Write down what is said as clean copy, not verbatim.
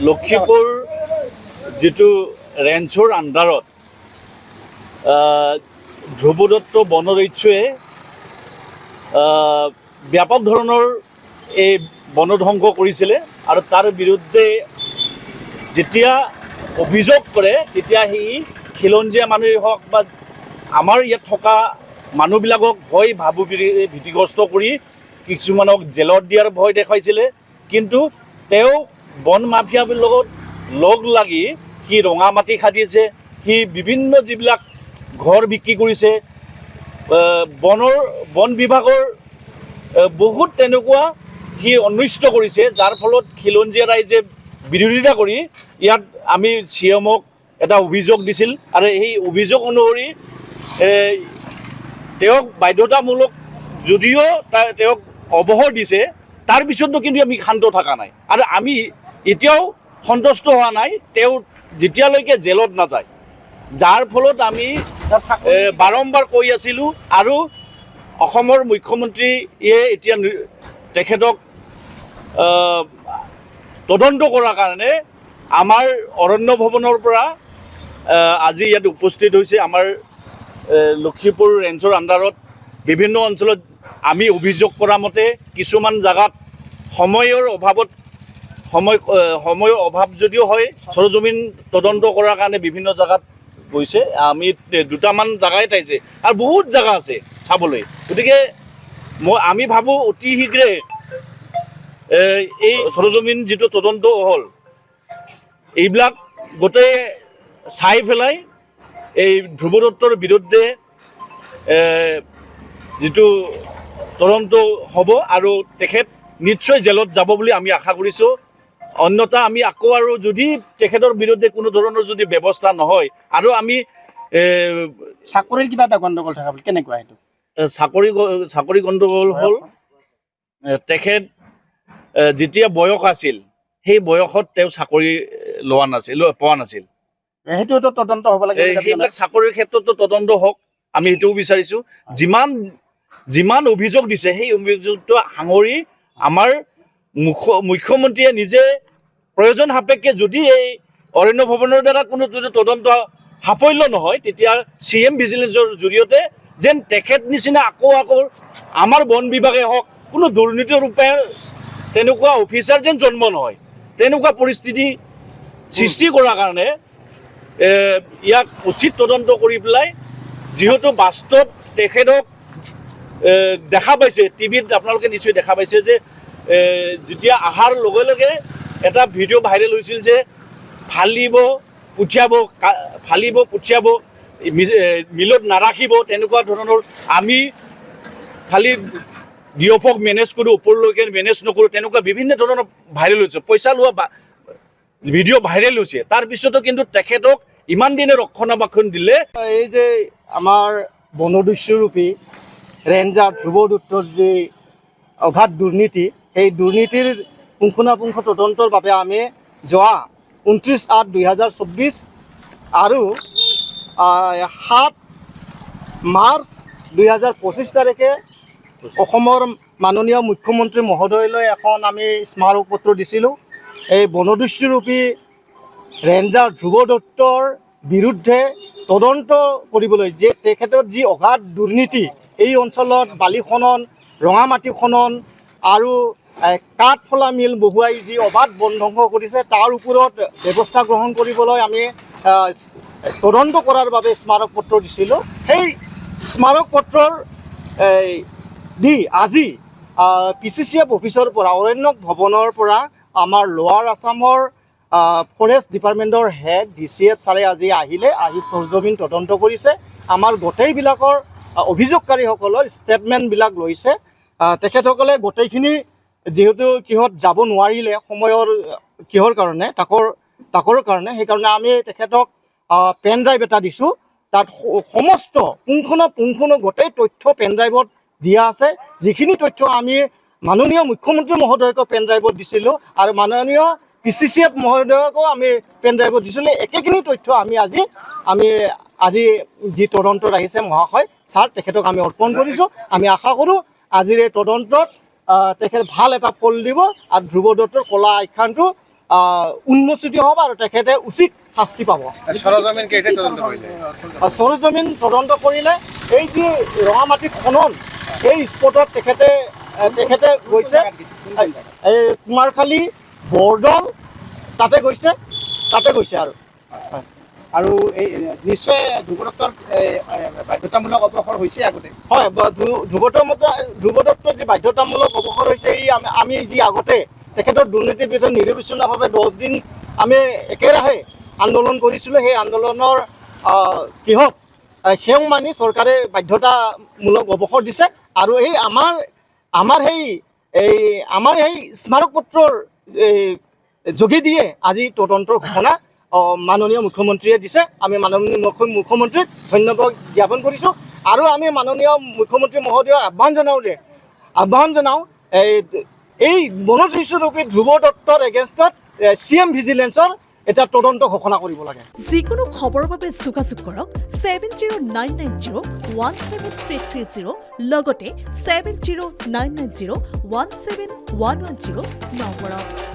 লক্ষীপুৰ যিটো ৰেঞ্চৰ আণ্ডাৰত ধ্ৰুৱ দত্ত বনৰক্ষীয়ে ব্যাপক ধৰণৰ এই বনধ্বংস কৰিছিলে আৰু তাৰ বিৰুদ্ধে যেতিয়া অভিযোগ কৰে তেতিয়া সি খিলঞ্জীয়া মানুহেই হওক বা আমাৰ ইয়াত থকা মানুহবিলাকক ভয় ভীতিগ্ৰস্ত কৰি কিছুমানক জেলত দিয়াৰ ভয় দেখাইছিলে। কিন্তু তেওঁ বন মাফিয়াৰ লগত লগ লাগি সি ৰঙা মাটি খান্দিছে, সি বিভিন্ন যিবিলাক ঘৰ বিক্ৰী কৰিছে, বন বিভাগৰ বহুত তেনেকুৱা সি অনিষ্ট কৰিছে, যাৰ ফলত খিলঞ্জীয়া ৰাইজে বিৰোধিতা কৰি ইয়াত আমি CMক এটা অভিযোগ দিছিল আৰু সেই অভিযোগ অনুসৰি তেওঁক বাধ্যতামূলক যদিও তেওঁক অৱসৰ দিছে, তাৰ পিছতো কিন্তু আমি শান্ত থকা নাই আৰু আমি এতিয়াও সন্তুষ্ট হোৱা নাই তেওঁ যেতিয়ালৈকে জেলত নাযায়, যাৰ ফলত আমি বাৰম্বাৰ কৈ আছিলোঁ। আৰু অসমৰ মুখ্যমন্ত্ৰীয়ে এতিয়া তেখেতক তদন্ত কৰাৰ কাৰণে আমাৰ অৰণ্য ভৱনৰ পৰা আজি ইয়াত উপস্থিত হৈছে। আমাৰ লক্ষীপুৰ ৰেঞ্চৰ আণ্ডাৰত বিভিন্ন অঞ্চলত আমি অভিযোগ কৰা মতে কিছুমান জাগাত সময়ৰ অভাৱ যদিও হয়, সৰজমিন তদন্ত কৰাৰ কাৰণে বিভিন্ন জাগাত গৈছে। আমি দুটামান জাগাই পাইছে আৰু বহুত জাগা আছে চাবলৈ। গতিকে আমি ভাবোঁ অতি শীঘ্ৰে এই সৰজমিন যিটো তদন্ত হ'ল এইবিলাক গোটেই চাই পেলাই এই ধ্ৰুৱ দত্তৰ বিৰুদ্ধে যিটো তদন্ত হ'ব আৰু তেখেত নিশ্চয় জেলত যাব বুলি আমি আশা কৰিছোঁ। অন্যথা আমি আকৌ আৰু যদি তেখেতৰ বিৰুদ্ধে কোনো ধৰণৰ যদি ব্যৱস্থা নহয় আৰু আমি চাকৰিৰ কিবা এটা গণ্ডগোল থকা বুলি কেনেকুৱা সেইটো চাকৰি গণ্ডগোল হ'ল তেখেত যেতিয়া বয়স আছিল সেই বয়সত তেওঁ চাকৰি পোৱা নাছিল। সেইটোতো তদন্ত হ'ব লাগে। সেইবিলাক চাকৰিৰ ক্ষেত্ৰতো তদন্ত হওক, আমি সেইটোও বিচাৰিছোঁ। যিমান অভিযোগ দিছে সেই অভিযোগটো সাঙুৰি আমাৰ মুখ্যমন্ত্ৰীয়ে নিজে প্ৰয়োজন সাপেক্ষে যদি এই অৰণ্য ভৱনৰ দ্বাৰা কোনো যদি তদন্ত সাফল্য নহয়, তেতিয়া CM ভিজিলেন্সৰ জৰিয়তে যেন তেখেত নিচিনা আকৌ আমাৰ বন বিভাগে হওক কোনো দুৰ্নীতিৰ ৰূপে তেনেকুৱা অফিচাৰ যেন জন্ম নহয়, তেনেকুৱা পৰিস্থিতি সৃষ্টি কৰাৰ কাৰণে ইয়াক উচিত তদন্ত কৰি পেলাই, যিহেতু বাস্তৱ তেখেতক দেখা পাইছে টিভিত, আপোনালোকে নিশ্চয় দেখা পাইছে যে যেতিয়া অহাৰ লগে লগে এটা ভিডিঅ' ভাইৰেল হৈছিল যে ফালিব পঠিয়াব মিলত নাৰাখিব, তেনেকুৱা ধৰণৰ। আমি খালি ডিঅ'ফক মেনেজ কৰোঁ, ওপৰলৈকে মেনেজ নকৰোঁ, তেনেকুৱা বিভিন্ন ধৰণৰ ভাইৰেল হৈছে, পইচা লোৱা ভিডিঅ' ভাইৰেল হৈছে। তাৰপিছতো কিন্তু তেখেতক ইমান দিনে ৰক্ষণাবেক্ষণ দিলে। এই যে আমাৰ বনদস্যুৰূপী ৰেঞ্জাৰ ধ্ৰুৱ দত্তৰ যি অগাধ দুৰ্নীতি, সেই দুৰ্নীতিৰ পুংখানুপুংখ তদন্তৰ বাবে আমি যোৱা 29/8/2024 আৰু 7 মাৰ্চ 2025 তাৰিখে অসমৰ মাননীয় মুখ্যমন্ত্ৰী মহোদয়লৈ এখন আমি স্মাৰক পত্ৰ দিছিলোঁ। এই বনদস্যুৰূপী ৰেঞ্জাৰ ধ্ৰুৱ দত্তৰ বিৰুদ্ধে তদন্ত কৰিবলৈ, যে তেখেতৰ যি অগাধ দুৰ্নীতি এই অঞ্চলত বালি খনন, ৰঙা মাটি খনন আৰু কাঠফলা মিল বহুৱাই যি অবাধ বন ধ্বংস কৰিছে, তাৰ ওপৰত ব্যৱস্থা গ্ৰহণ কৰিবলৈ আমি তদন্ত কৰাৰ বাবে স্মাৰক পত্ৰ দিছিলোঁ। সেই স্মাৰক পত্ৰৰ আজি PCCF অফিচৰ পৰা, অৰণ্য ভৱনৰ পৰা আমাৰ লোৱাৰ আছামৰ ফৰেষ্ট ডিপাৰ্টমেণ্টৰ হেড DCF ছাৰে আজি আহি সৰজমিন তদন্ত কৰিছে। আমাৰ গোটেইবিলাকৰ অভিযোগকাৰীসকলৰ ষ্টেটমেণ্টবিলাক লৈছে। তেখেতসকলে গোটেইখিনি যিহেতু কিহত যাব নোৱাৰিলে সময়ৰ কাৰণে তাকৰ কাৰণে, সেইকাৰণে আমি তেখেতক পেন ড্ৰাইভ এটা দিছোঁ। তাত সমস্ত পুংখানুপুংখ গোটেই তথ্য পেন ড্ৰাইভত দিয়া আছে। যিখিনি তথ্য আমি মাননীয় মুখ্যমন্ত্ৰী মহোদয়কো পেন ড্ৰাইভত দিছিলোঁ আৰু মাননীয় PCCF মহোদয়কো আমি পেন ড্ৰাইভত দিছিলোঁ। একেখিনি তথ্য আমি আজি যি তদন্তত আহিছে মহাশয় ছাৰ, তেখেতক আমি অৰ্পণ কৰিছোঁ। আমি আশা কৰোঁ আজিৰ এই তদন্তত তেখেত ভাল এটা ফল দিব আৰু ধ্ৰুৱ দত্তৰ কলা আখ্যানটো উন্মোচিত হ'ব আৰু তেখেতে উচিত শাস্তি পাব। সৰজমিন কেইটা তদন্ত কৰিলে? সৰজমিন তদন্ত কৰিলে এই যি ৰঙামাটি খনন সেই স্পটত তেখেতে গৈছে, এই কুমাৰখালী বৰদল তাতে গৈছে আৰু আৰু এই নিশ্চয় ধ্ৰুৱ দত্তৰ বাধ্যতামূলক অৱসৰ হৈছে আগতে। হয়, ধ্ৰুৱ দত্তৰ যি বাধ্যতামূলক অৱসৰ হৈছে এই আমি যি আগতে তেখেতৰ দুৰ্নীতিৰ বিৰুদ্ধে নিৰবিচ্ছিন্নভাৱে 10 দিন আমি একেৰাহে আন্দোলন কৰিছিলোঁ, সেই আন্দোলনৰ কিহত সেও মানি চৰকাৰে বাধ্যতামূলক অৱসৰ দিছে আৰু এই আমাৰ সেই স্মাৰক পত্ৰৰ যোগেদিয়ে আজি তদন্তৰ ঘোষণা মাননীয় মুখ্যমন্ত্ৰীয়ে দিছে। আমি মাননীয় মুখ্যমন্ত্ৰীক ধন্যবাদ জ্ঞাপন কৰিছোঁ আৰু আমি মাননীয় মুখ্যমন্ত্ৰী মহোদয়ক আহ্বান জনাওঁ এই বনদৃশ্যৰূপী ধ্ৰুৱ দত্তৰ এগেইনষ্টত CM ভিজিলেন্সৰ এটা তদন্ত ঘোষণা কৰিব লাগে। যিকোনো খবৰৰ বাবে যোগাযোগ কৰক 7099017330 লগতে 7099017110 নম্বৰত।